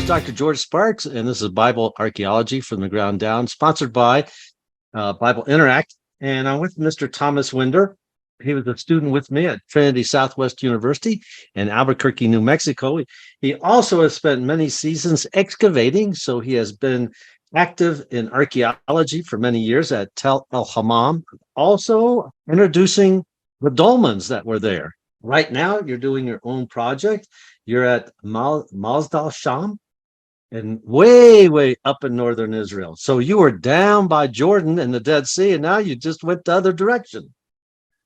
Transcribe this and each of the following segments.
Dr. George Sparks, and this is Bible Archaeology from the Ground Down, sponsored by Bible Interact. And I'm with Mr. Thomas Winder. He was a student with me at Trinity Southwest University in Albuquerque, New Mexico. He also has spent many seasons excavating, so he has been active in archaeology for many years at Tel El Hammam, also introducing the dolmens that were there. Right now, you're doing your own project. You're at Mazdal Sham, and way up in northern Israel. So you were down by Jordan and the Dead Sea, and now you just went the other direction.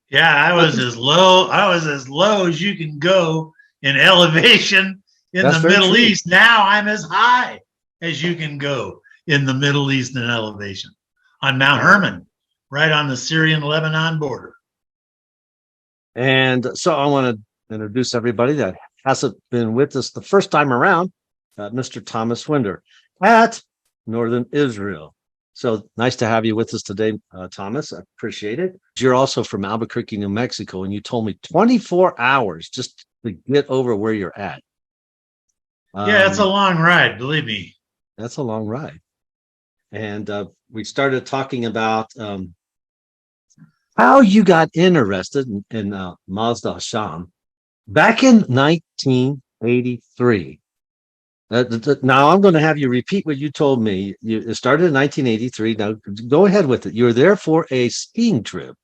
Yeah, I was as low as you can go in elevation in the Middle East. Now I'm as high as you can go in the Middle East in elevation on Mount Hermon, right on the Syrian-Lebanon border. And so I want to introduce everybody that hasn't been with us the first time around, Mr. Thomas Winder at Northern Israel. So nice to have you with us today, Thomas. I appreciate it. You're also from Albuquerque, New Mexico, and you told me 24 hours just to get over where you're at. Yeah, it's a long ride, believe me. That's a long ride. And we started talking about how you got interested in Mazdal Sham back in 1983. Now I'm going to have you repeat what you told me. It started in 1983. Now go ahead with it. You were there for a skiing trip.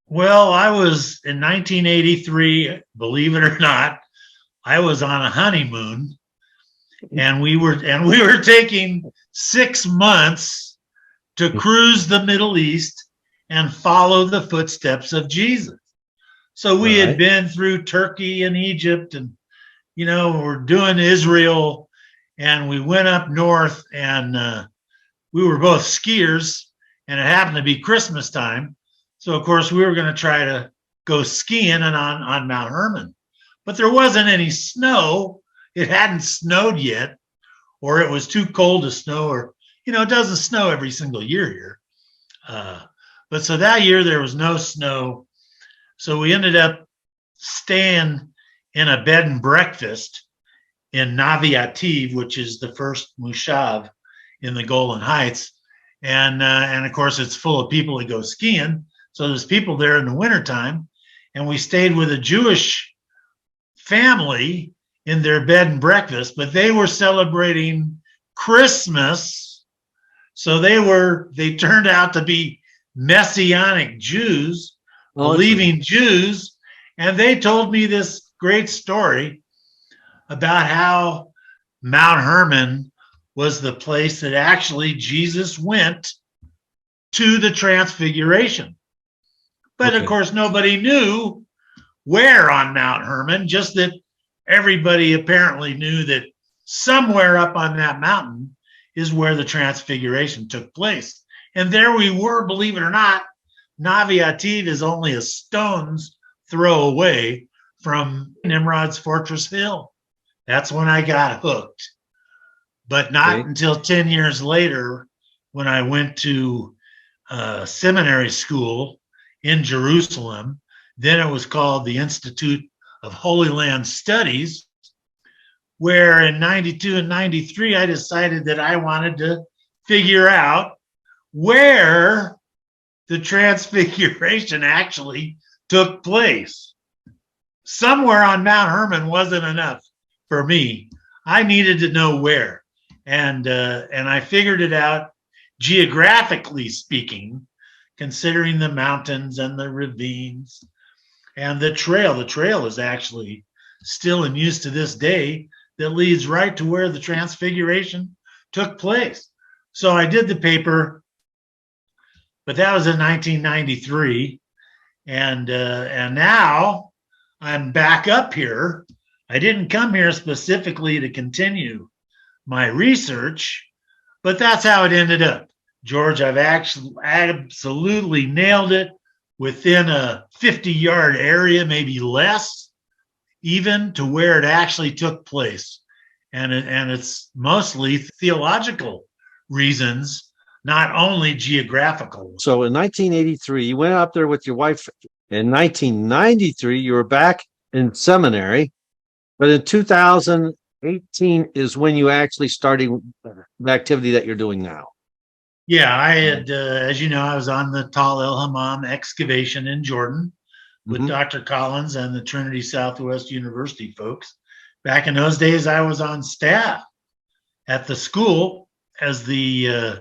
Well, I was in 1983, believe it or not, I was on a honeymoon, and we were taking 6 months to cruise the Middle East and follow the footsteps of Jesus. So we had been through Turkey and Egypt, and we're doing Israel, and we went up north, and we were both skiers, and it happened to be Christmas time. So of course we were going to try to go skiing and on Mount Hermon, but there wasn't any snow. It hadn't snowed yet, or it was too cold to snow, or it doesn't snow every single year here. But so that year there was no snow. So we ended up staying in a bed and breakfast in Navi Ativ, which is the first Mushav in the Golan Heights. And of course, it's full of people that go skiing. So there's people there in the wintertime. And we stayed with a Jewish family in their bed and breakfast, but they were celebrating Christmas. So they turned out to be Messianic Jews, believing Jews. And they told me this great story about how Mount Hermon was the place that actually Jesus went to the Transfiguration. But of course, nobody knew where on Mount Hermon, just that everybody apparently knew that somewhere up on that mountain is where the Transfiguration took place. And there we were, believe it or not. Navi Ativ is only a stone's throw away from Nimrod's Fortress Hill. That's when I got hooked. But not until 10 years later, when I went to seminary school in Jerusalem. Then it was called the Institute of Holy Land Studies, where in 92 and 93, I decided that I wanted to figure out where the Transfiguration actually took place. Somewhere on Mount Hermon wasn't enough for me. I needed to know where. And I figured it out geographically speaking, considering the mountains and the ravines and the trail. The trail is actually still in use to this day that leads right to where the Transfiguration took place. So I did the paper, but that was in 1993. And now I'm back up here. I didn't come here specifically to continue my research, but that's how it ended up. George, I've actually absolutely nailed it within a 50-yard area, maybe less, even to where it actually took place. And it's mostly theological reasons, not only geographical. So in 1983, you went up there with your wife. In 1993, you were back in seminary. But in 2000, 18 is when you actually started the activity that you're doing now. Yeah, I had, as you know, I was on the Tal El Hammam excavation in Jordan with Dr. Collins and the Trinity Southwest University folks. Back in those days, I was on staff at the school as the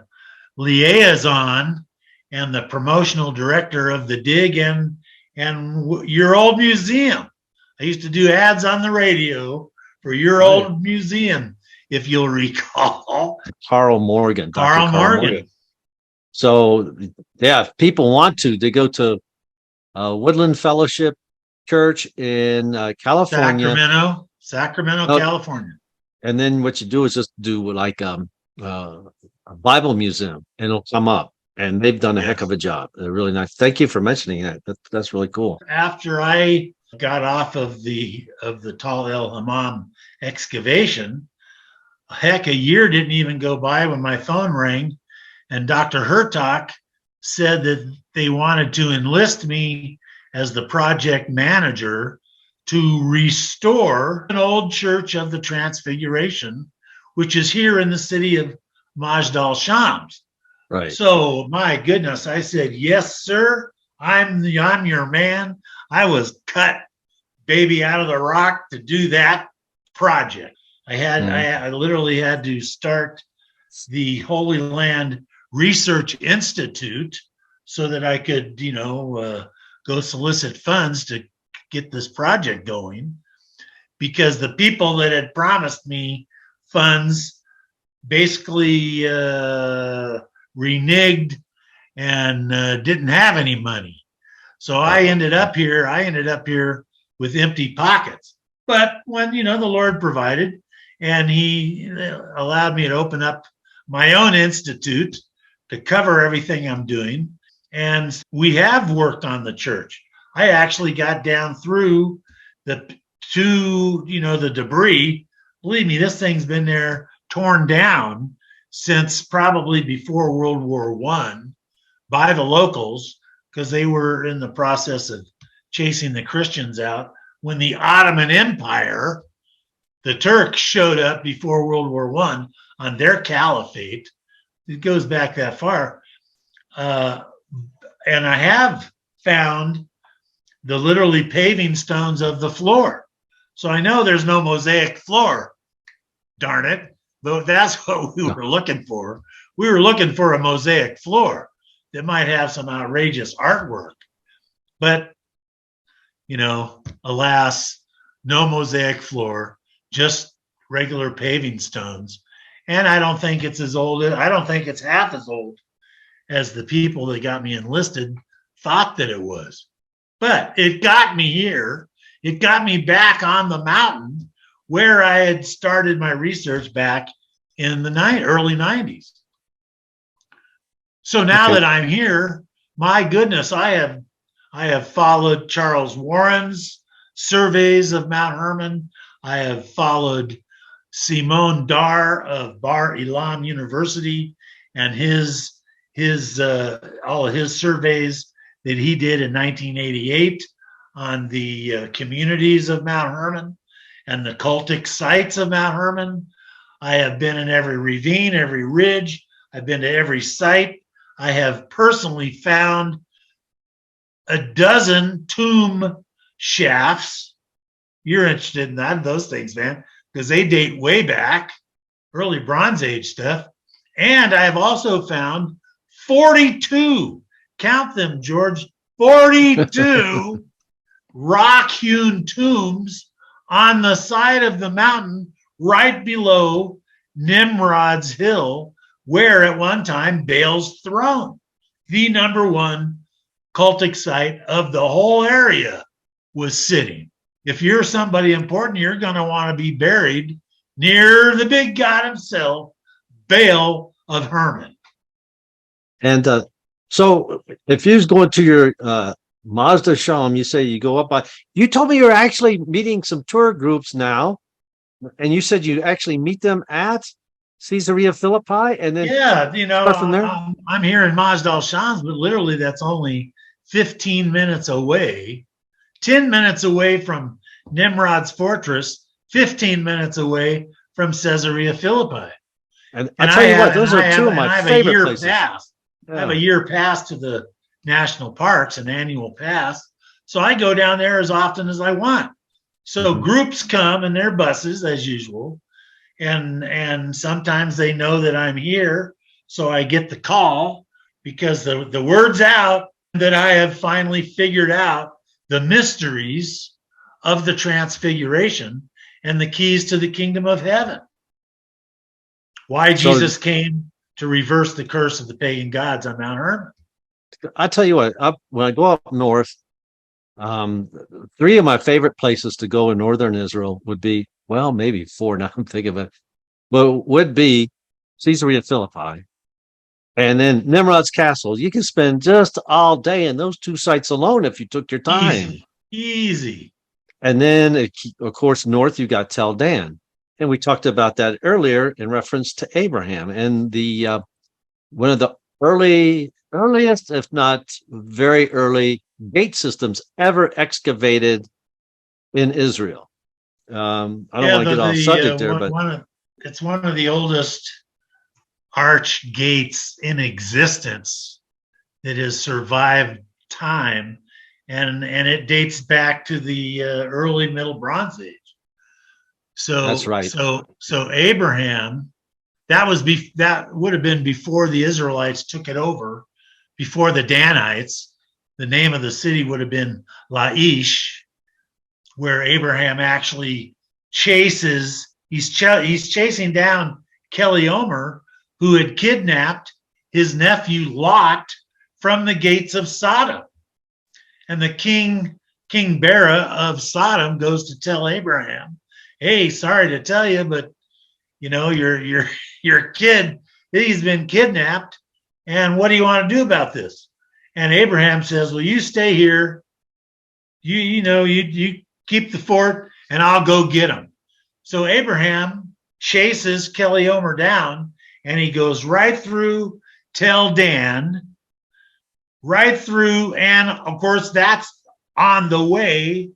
liaison and the promotional director of the dig and your old museum. I used to do ads on the radio for your old museum, if you'll recall. Carl Morgan. Dr. Carl Morgan. So, yeah, if people want to, they go to Woodland Fellowship Church in California. Sacramento, California. And then what you do is just do like a Bible museum, and it'll come up. And they've done a heck of a job. They're really nice. Thank you for mentioning that. That's really cool. After I got off of the Tal El Hammam excavation, heck, a year didn't even go by when my phone rang, and Dr. Hertak said that they wanted to enlist me as the project manager to restore an old church of the Transfiguration, which is here in the city of Majd al-Shams. Right. So, my goodness, I said, yes, sir. I'm your man. I was cut, baby, out of the rock to do that project. I literally had to start the Holy Land Research Institute so that I could, go solicit funds to get this project going, because the people that had promised me funds basically reneged and didn't have any money. So I ended up here with empty pockets. But when, the Lord provided, and he allowed me to open up my own institute to cover everything I'm doing. And we have worked on the church. I actually got down through the debris. Believe me, this thing's been there torn down since probably before World War I by the locals, because they were in the process of chasing the Christians out when the Ottoman Empire, the Turks, showed up before World War I on their caliphate. It goes back that far. And I have found the literally paving stones of the floor. So I know there's no mosaic floor, darn it. Though that's what we were looking for. We were looking for a mosaic floor that might have some outrageous artwork. But, alas, no mosaic floor, just regular paving stones. And I don't think it's half as old as the people that got me enlisted thought that it was. But it got me here. It got me back on the mountain where I had started my research back in the early 90s. So now that I'm here, my goodness, I have followed Charles Warren's surveys of Mount Hermon. I have followed Simon Dar of Bar Ilan University and all of his surveys that he did in 1988 on the communities of Mount Hermon and the cultic sites of Mount Hermon. I have been in every ravine, every ridge. I've been to every site. I have personally found a dozen tomb shafts. You're interested in those things, man, because they date way back, early Bronze Age stuff. And I have also found 42, count them, George, 42 rock-hewn tombs on the side of the mountain right below Nimrod's Hill, where at one time Baal's throne, the number one cultic site of the whole area, was sitting. If you're somebody important, you're going to want to be buried near the big god himself, Baal of Hermon. And so if you're going to your Mazda Shalom, you say you go up by, you told me you're actually meeting some tour groups now, and you said you actually meet them at Caesarea Philippi, and then from there. I'm here in Majd al-Shams, but literally that's only 15 minutes away, 10 minutes away from Nimrod's fortress, 15 minutes away from Caesarea Philippi. And I tell you what, those are two of my favorite places. I have a year pass to the national parks, an annual pass. So I go down there as often as I want. So groups come in their buses as usual. And sometimes they know that I'm here. So I get the call because the word's out that I have finally figured out the mysteries of the Transfiguration and the keys to the kingdom of heaven. Why Jesus came to reverse the curse of the pagan gods on Mount Hermon. I tell you what, when I go up north, three of my favorite places to go in northern Israel would be, well, maybe four now I'm thinking of it, but would be Caesarea Philippi and then Nimrod's Castle. You can spend just all day in those two sites alone if you took your time. Easy. And then, of course, north you got Tel Dan. And we talked about that earlier in reference to Abraham and the one of the earliest, if not very early, gate systems ever excavated in Israel. I don't want to get off subject there, but it's one of the oldest arch gates in existence that has survived time, and it dates back to the early Middle Bronze Age. So that's right. So Abraham, that would have been before the Israelites took it over, before the Danites. The name of the city would have been Laish, where Abraham actually chases. He's chasing down Keliomer, who had kidnapped his nephew Lot from the gates of Sodom. And the King Bera of Sodom goes to tell Abraham, "Hey, sorry to tell you, but you know your kid, he's been kidnapped, and what do you want to do about this?" And Abraham says, "Well, you stay here. You keep the fort, and I'll go get him." So Abraham chases Keliomer down, and he goes right through Tel Dan, right through, and of course that's on the way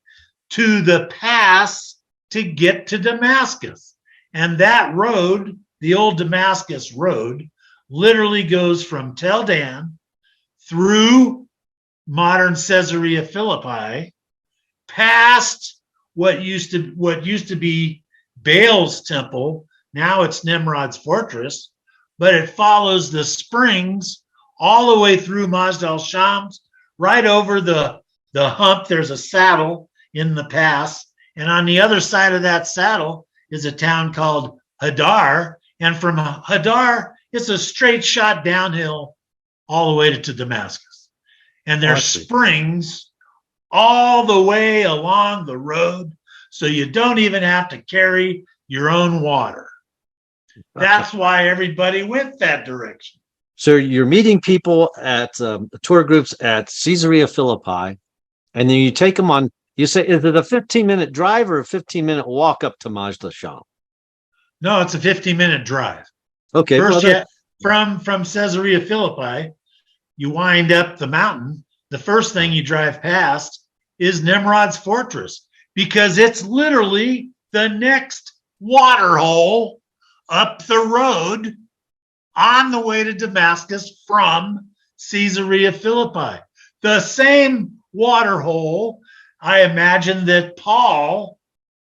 to the pass to get to Damascus. And that road, the old Damascus road, literally goes from Tel Dan through modern Caesarea Philippi, past what used to be Baal's temple. Now it's Nimrod's fortress, but it follows the springs all the way through Mazdal Shams, right over the hump. There's a saddle in the pass, and on the other side of that saddle is a town called Hadar, and from Hadar it's a straight shot downhill all the way to Damascus. And there's springs all the way along the road, so you don't even have to carry your own water. That's why everybody went that direction. So you're meeting people at tour groups at Caesarea Philippi, and then you take them on. You say, is it a 15-minute drive or a 15-minute walk up to Majd Sham? No, it's a 15-minute drive. Okay. First, from Caesarea Philippi, you wind up the mountain. The first thing you drive past is Nimrod's fortress, because it's literally the next water hole up the road on the way to Damascus from Caesarea Philippi. The same water hole, I imagine, that Paul,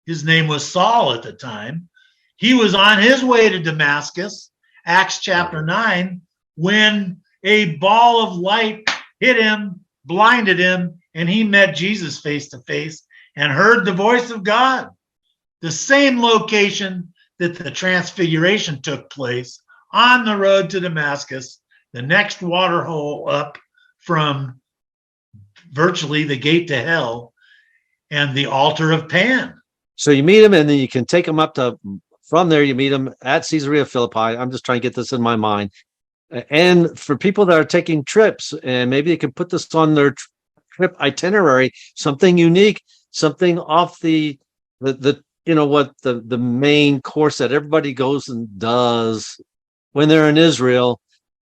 his name was Saul at the time, he was on his way to Damascus, Acts chapter 9, when a ball of light hit him, blinded him, and he met Jesus face to face and heard the voice of God. The same location that the Transfiguration took place, on the road to Damascus, the next water hole up from virtually the gate to hell and the altar of Pan. So you meet him, and then you can take him up to, from there you meet him at Caesarea Philippi. I'm just trying to get this in my mind. And for people that are taking trips, and maybe they can put this on their trip itinerary, something unique, something off the main course that everybody goes and does when they're in Israel.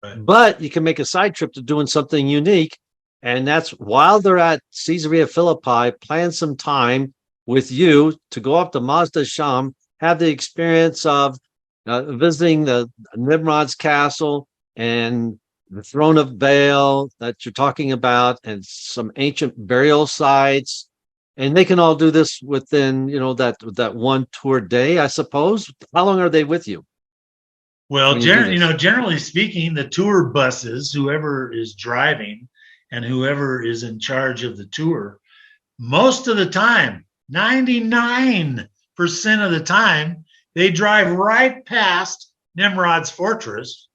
Right. But you can make a side trip to doing something unique. And that's while they're at Caesarea Philippi, plan some time with you to go up to Mazda Sham have the experience of visiting the Nimrod's castle and the throne of Baal that you're talking about, and some ancient burial sites. And they can all do this within, that one tour day, I suppose. How long are they with you? Well, generally speaking, the tour buses, whoever is driving and whoever is in charge of the tour, most of the time, 99% of the time, they drive right past Nimrod's fortress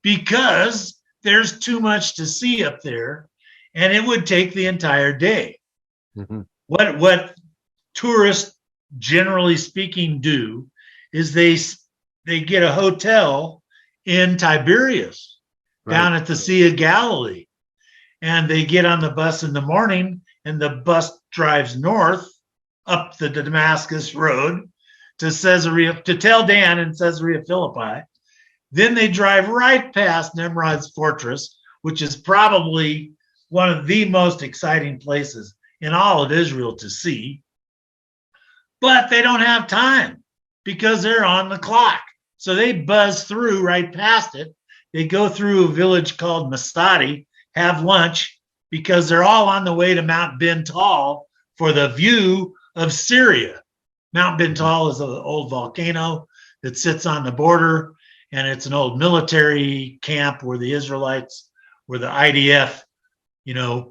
because there's too much to see up there, and it would take the entire day. Mm-hmm. What tourists, generally speaking, do is they get a hotel in Tiberias, right, down at the Sea of Galilee, and they get on the bus in the morning, and the bus drives north up the Damascus Road to Caesarea, to Tel Dan and Caesarea Philippi. Then they drive right past Nimrod's fortress, which is probably one of the most exciting places in all of Israel to see. But they don't have time because they're on the clock. So they buzz through right past it. They go through a village called Masadi, have lunch, because they're all on the way to Mount Ben Tal for the view of Syria. Mount Ben Tal is an old volcano that sits on the border, and it's an old military camp where the Israelites, where the IDF,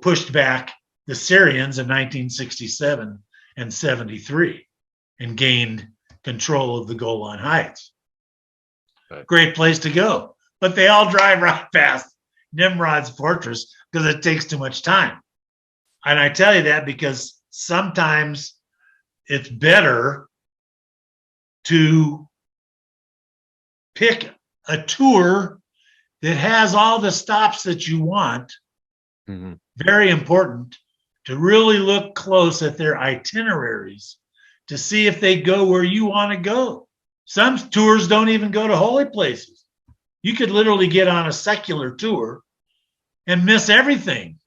pushed back the Syrians in 1967 and 73 and gained control of the Golan Heights. Right. Great place to go. But they all drive right past Nimrod's fortress because it takes too much time. And I tell you that because sometimes it's better to pick a tour that has all the stops that you want. Mm-hmm. Very important to really look close at their itineraries to see if they go where you want to go. Some tours don't even go to holy places. You could literally get on a secular tour and miss everything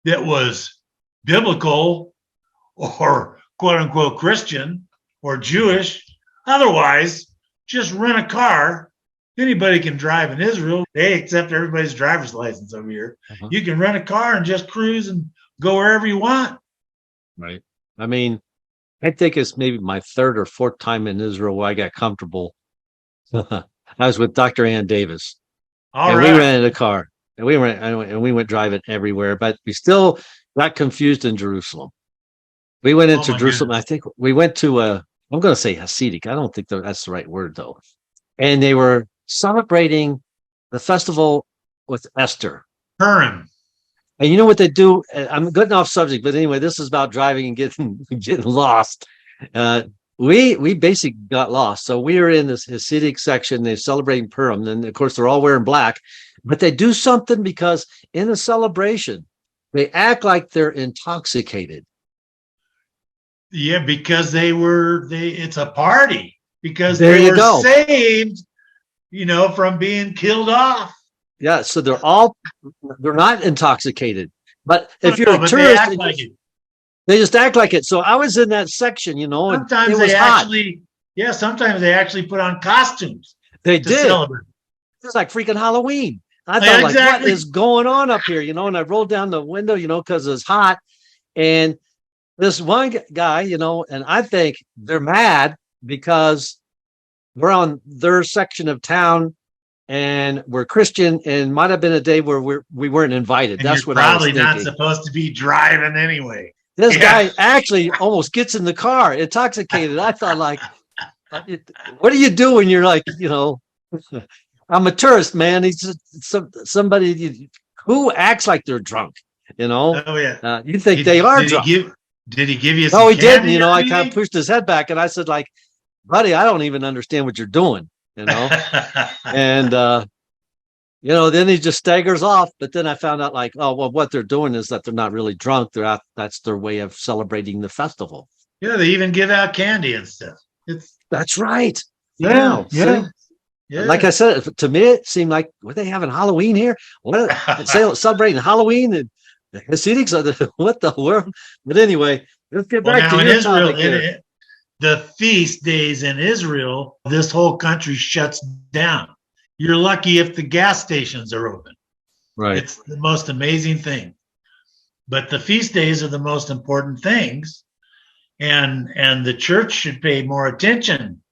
that was biblical or quote unquote Christian or Jewish. Otherwise, just rent a car. Anybody can drive in Israel. They accept everybody's driver's license over here. Uh-huh. You can rent a car and just cruise and go wherever you want. Right. I mean, I think it's maybe my third or fourth time in Israel where I got comfortable. I was with Dr. Ann Davis. All right. We rented a car and we went driving everywhere, but we still got confused in Jerusalem. We went into Jerusalem. Goodness. I think we went to I'm going to say Hasidic. I don't think that's the right word though. And they were celebrating the festival with Esther. Purim. And you know what they do? I'm getting off subject, but anyway, this is about driving and getting lost. We basically got lost. So we were in this Hasidic section. They're celebrating Purim. And of course, they're all wearing black. But they do something because in the celebration, they act like they're intoxicated. Yeah, because it's a party. Because they were saved, from being killed off. Yeah, so they're not intoxicated. But if you're a tourist, they just act like it. So I was in that section, and sometimes it was hot. Sometimes they actually put on costumes. They did. Celebrate. It's like freaking Halloween. I thought, exactly. What is going on up here? And I rolled down the window, because it's hot. And this one guy, and I think they're mad because we're on their section of town and we're Christian, and might have been a day where we weren't invited. And that's what I was thinking. Probably not supposed to be driving anyway. This guy actually almost gets in the car, intoxicated. I thought, what do you do when you're like, I'm a tourist, man. He's just somebody who acts like they're drunk, Oh yeah. You think they are drunk. Did he give you some No, he didn't. I kind of pushed his head back and I said, buddy, I don't even understand what you're doing, and then he just staggers off. But then I found out what they're doing is that they're not really drunk. They're out. That's their way of celebrating the festival. Yeah, they even give out candy and stuff. That's right. Yeah. Yeah. Like I said, to me, it seemed like, were they having Halloween here? What celebrating Halloween and the Hasidics? What the world? But anyway, let's get back to your topic here. the feast days in Israel, this whole country shuts down. You're lucky if the gas stations are open. Right. It's the most amazing thing. But the feast days are the most important things. And the church should pay more attention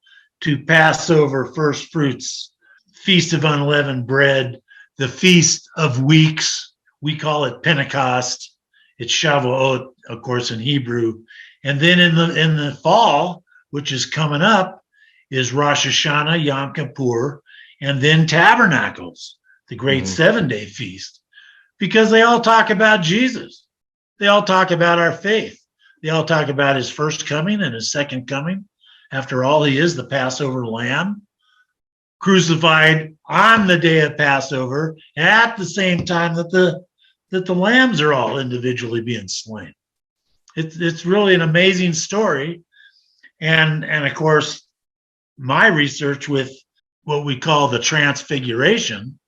to Passover, first fruits, Feast of Unleavened Bread, the Feast of Weeks. We call it Pentecost. It's Shavuot, of course, in Hebrew. And then in the fall, which is coming up, is Rosh Hashanah, Yom Kippur, and then Tabernacles, the great 7-day feast, because they all talk about Jesus. They all talk about our faith. They all talk about his first coming and his second coming. After all, he is the Passover lamb, crucified on the day of Passover at the same time that the lambs are all individually being slain. It's really an amazing story. And of course, my research with what we call the Transfiguration,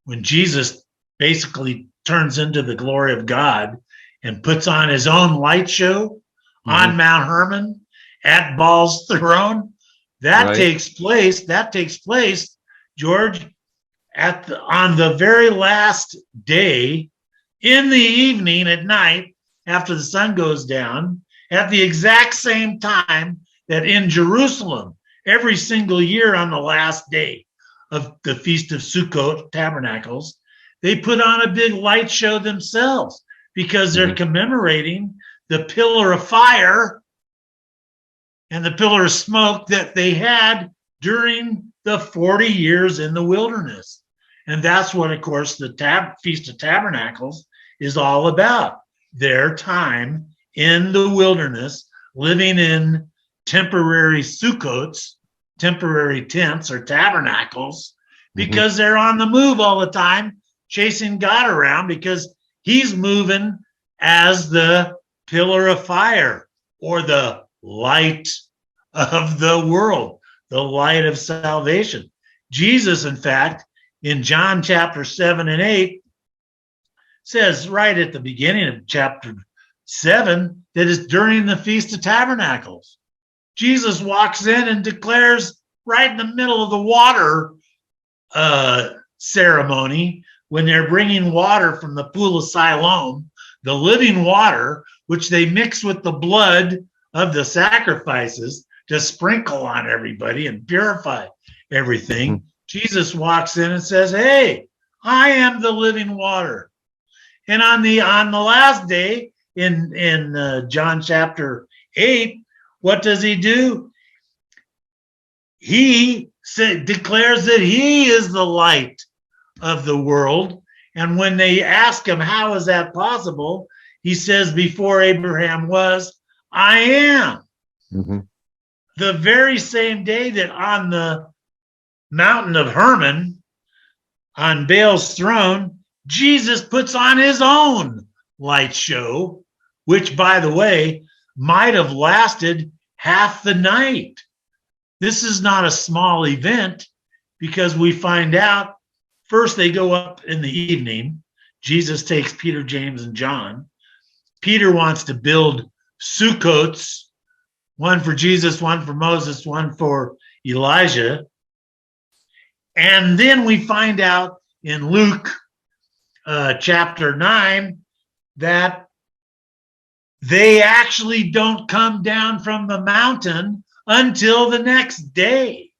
when Jesus basically turns into the glory of God and puts on his own light show on Mount Hermon at Baal's throne, that takes place, George, on the very last day, in the evening at night, after the sun goes down, at the exact same time that in Jerusalem, every single year on the last day of the Feast of Sukkot, Tabernacles, they put on a big light show themselves because they're commemorating the pillar of fire and the pillar of smoke that they had during the 40 years in the wilderness. And that's what, of course, the Feast of Tabernacles is all about. Their time in the wilderness, living in temporary sukkots, temporary tents or tabernacles, because they're on the move all the time, chasing God around because he's moving as the pillar of fire or the light of the world, the light of salvation. Jesus, in fact, in John chapter 7 and 8, says right at the beginning of chapter 7 that is during the Feast of Tabernacles. Jesus walks in and declares right in the middle of the water ceremony, when they're bringing water from the pool of Siloam, the living water, which they mix with the blood of the sacrifices to sprinkle on everybody and purify everything. Jesus walks in and says, "Hey, I am the living water." And on the last day in John chapter 8, what does he do? He declares that he is the light of the world. And when they ask him, how is that possible? He says, before Abraham was, I am. The very same day that on the mountain of Hermon, on Baal's throne, Jesus puts on his own light show, which, by the way, might have lasted half the night. This is not a small event because we find out first they go up in the evening. Jesus takes Peter, James, and John. Peter wants to build sukkots, one for Jesus, one for Moses, one for Elijah. And then we find out in Luke chapter 9 that they actually don't come down from the mountain until the next day,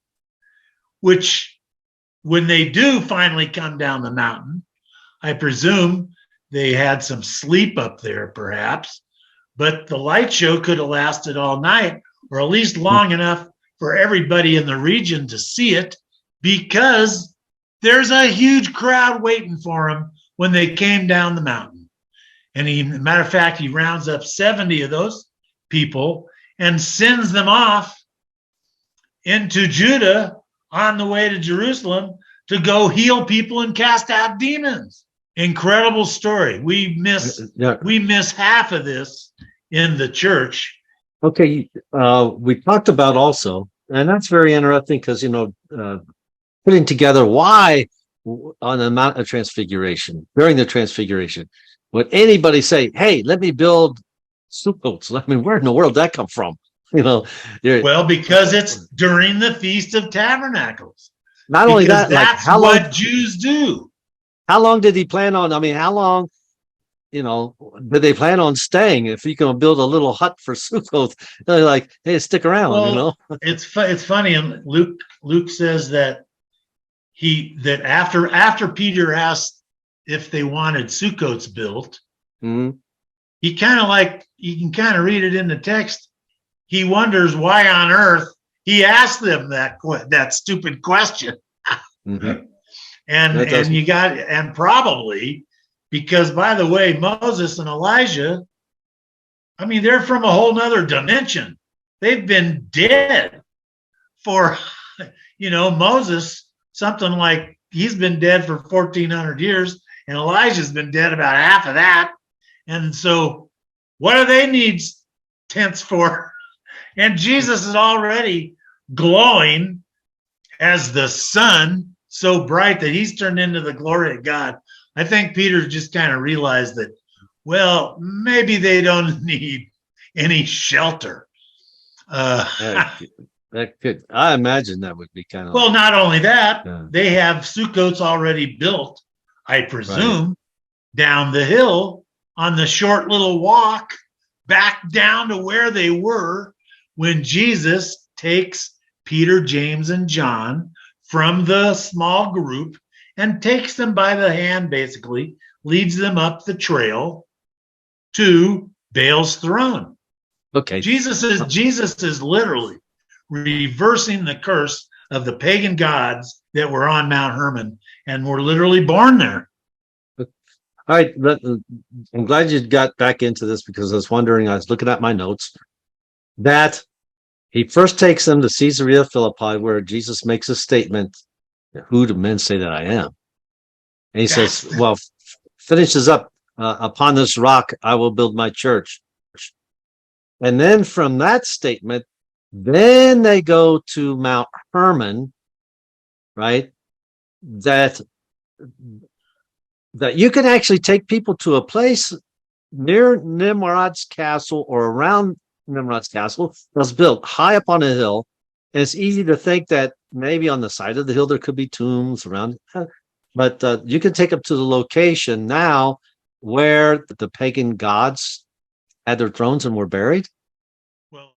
which when they do finally come down the mountain, I presume they had some sleep up there perhaps, but the light show could have lasted all night or at least long enough for everybody in the region to see it, because there's a huge crowd waiting for them when they came down the mountain. And matter of fact, he rounds up 70 of those people and sends them off into Judah on the way to Jerusalem to go heal people and cast out demons. Incredible story. We miss half of this in the church. Okay, we talked about also, and that's very interesting because, putting together why on the Mount of Transfiguration, during the Transfiguration, would anybody say, hey, let me build sukkots? I mean, where in the world did that come from? You know, Well, because it's during the Feast of Tabernacles. not only Because that, like that's what Jews do. how long did he plan on? I mean, how long, did they plan on staying? If you can build a little hut for Sukkoth, they're like, hey, stick around, Well, it's funny, and Luke says that after Peter asked if they wanted Sukkoths built, Mhm. he kind of like, you can kind of read it in the text. He wonders why on earth he asked them that stupid question. Mhm. And probably because, by the way, Moses and Elijah, I mean, they're from a whole nother dimension. They've been dead for, Moses, something like he's been dead for 1,400 years, and Elijah's been dead about half of that. And so, what do they need tents for? And Jesus is already glowing as the sun, so bright that he's turned into the glory of God. I think Peter just kind of realized that, well, maybe they don't need any shelter. That could, I imagine that would be kind of. Well, not only that, they have Sukkoths already built, I presume, down the hill on the short little walk back down to where they were when Jesus takes Peter, James, and John from the small group and takes them by the hand, basically, leads them up the trail to Baal's throne. Okay. Jesus is literally reversing the curse of the pagan gods that were on Mount Hermon and were literally born there. All right. I'm glad you got back into this, because I was looking at my notes, that he first takes them to Caesarea Philippi, where Jesus makes a statement, who do men say that I am? And he says, well, finishes up, upon this rock, I will build my church. And then from that statement, then they go to Mount Hermon, right? That you can actually take people to a place near Nimrod's castle or around Nimrod's castle that's built high up on a hill. And it's easy to think that maybe on the side of the hill there could be tombs around, but you can take them to the location now where the pagan gods had their thrones and were buried. Well,